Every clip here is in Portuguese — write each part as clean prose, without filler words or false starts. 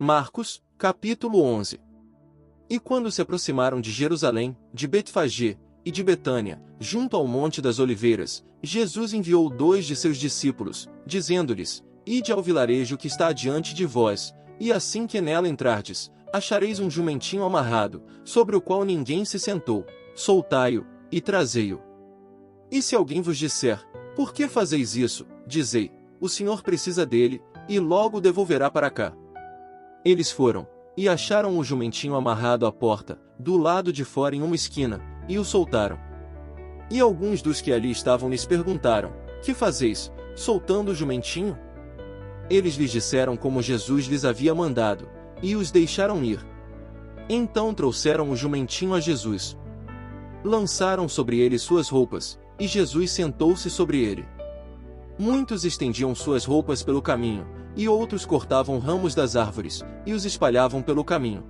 Marcos, capítulo 11. E quando se aproximaram de Jerusalém, de Betfagé e de Betânia, junto ao Monte das Oliveiras, Jesus enviou 2 de seus discípulos, dizendo-lhes: Ide ao vilarejo que está adiante de vós, e assim que nela entrardes, achareis um jumentinho amarrado, sobre o qual ninguém se sentou. Soltai-o, e trazei-o. E se alguém vos disser: Por que fazeis isso? Dizei: O Senhor precisa dele, e logo o devolverá para cá. Eles foram, e acharam o jumentinho amarrado à porta, do lado de fora em uma esquina, e o soltaram. E alguns dos que ali estavam lhes perguntaram: Que fazeis, soltando o jumentinho? Eles lhes disseram como Jesus lhes havia mandado, e os deixaram ir. Então trouxeram o jumentinho a Jesus. Lançaram sobre ele suas roupas, e Jesus sentou-se sobre ele. Muitos estendiam suas roupas pelo caminho, e outros cortavam ramos das árvores, e os espalhavam pelo caminho.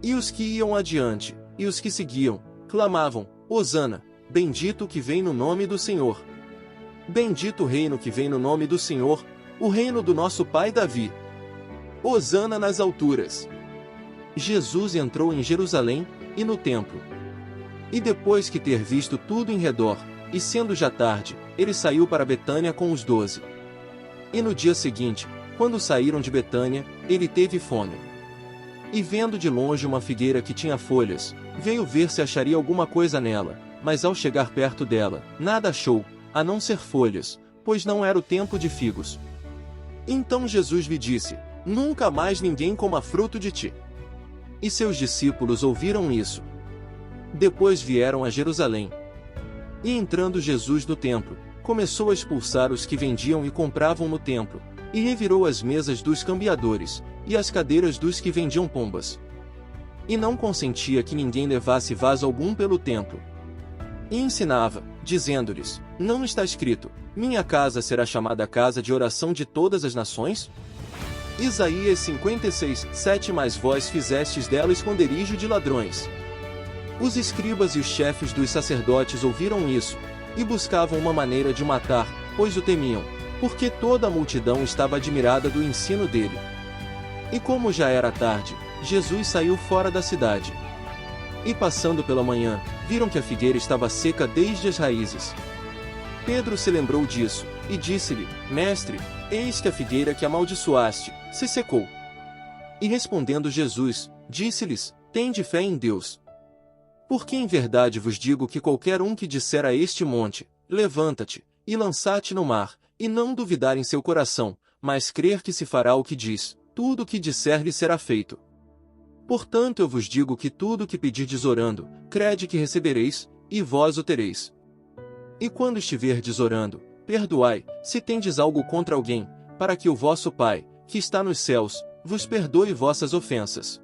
E os que iam adiante, e os que seguiam, clamavam: Hosana, bendito o que vem no nome do Senhor. Bendito o reino que vem no nome do Senhor, o reino do nosso pai Davi. Hosana nas alturas. Jesus entrou em Jerusalém, e no templo. E depois que ter visto tudo em redor, e sendo já tarde, ele saiu para Betânia com os 12. E no dia seguinte, quando saíram de Betânia, ele teve fome. E vendo de longe uma figueira que tinha folhas, veio ver se acharia alguma coisa nela, mas ao chegar perto dela, nada achou, a não ser folhas, pois não era o tempo de figos. Então Jesus lhe disse: Nunca mais ninguém coma fruto de ti. E seus discípulos ouviram isso. Depois vieram a Jerusalém. E entrando Jesus no templo, começou a expulsar os que vendiam e compravam no templo, e revirou as mesas dos cambiadores, e as cadeiras dos que vendiam pombas. E não consentia que ninguém levasse vaso algum pelo templo. E ensinava, dizendo-lhes: Não está escrito: Minha casa será chamada casa de oração de todas as nações? Isaías 56:7 Mas vós fizestes dela esconderijo de ladrões. Os escribas e os chefes dos sacerdotes ouviram isso, e buscavam uma maneira de o matar, pois o temiam, porque toda a multidão estava admirada do ensino dele. E como já era tarde, Jesus saiu fora da cidade. E passando pela manhã, viram que a figueira estava seca desde as raízes. Pedro se lembrou disso, e disse-lhe: Mestre, eis que a figueira que amaldiçoaste, se secou. E respondendo Jesus, disse-lhes: Tende fé em Deus. Porque em verdade vos digo que qualquer um que disser a este monte: Levanta-te, e lança-te no mar, e não duvidar em seu coração, mas crer que se fará o que diz, tudo o que disser lhe será feito. Portanto eu vos digo que tudo o que pedirdes orando, crede que recebereis, e vós o tereis. E quando estiverdes orando, perdoai, se tendes algo contra alguém, para que o vosso Pai, que está nos céus, vos perdoe vossas ofensas.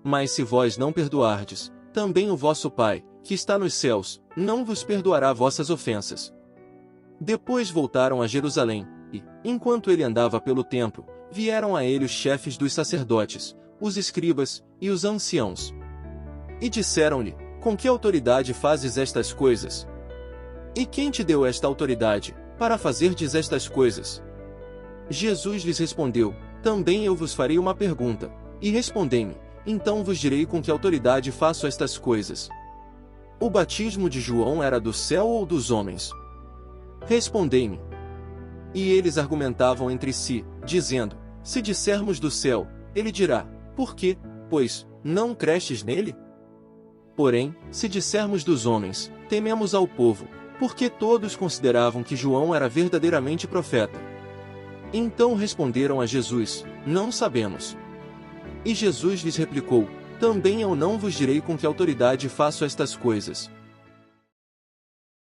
Mas se vós não perdoardes, também o vosso Pai, que está nos céus, não vos perdoará vossas ofensas. Depois voltaram a Jerusalém, e, enquanto ele andava pelo templo, vieram a ele os chefes dos sacerdotes, os escribas, e os anciãos. E disseram-lhe: Com que autoridade fazes estas coisas? E quem te deu esta autoridade, para fazerdes estas coisas? Jesus lhes respondeu: Também eu vos farei uma pergunta, e respondei-me, então vos direi com que autoridade faço estas coisas. O batismo de João era do céu ou dos homens? Respondei-me. E eles argumentavam entre si, dizendo: Se dissermos do céu, ele dirá: Por quê, pois, não crestes nele? Porém, se dissermos dos homens, tememos ao povo, porque todos consideravam que João era verdadeiramente profeta. Então responderam a Jesus: Não sabemos. E Jesus lhes replicou: Também eu não vos direi com que autoridade faço estas coisas.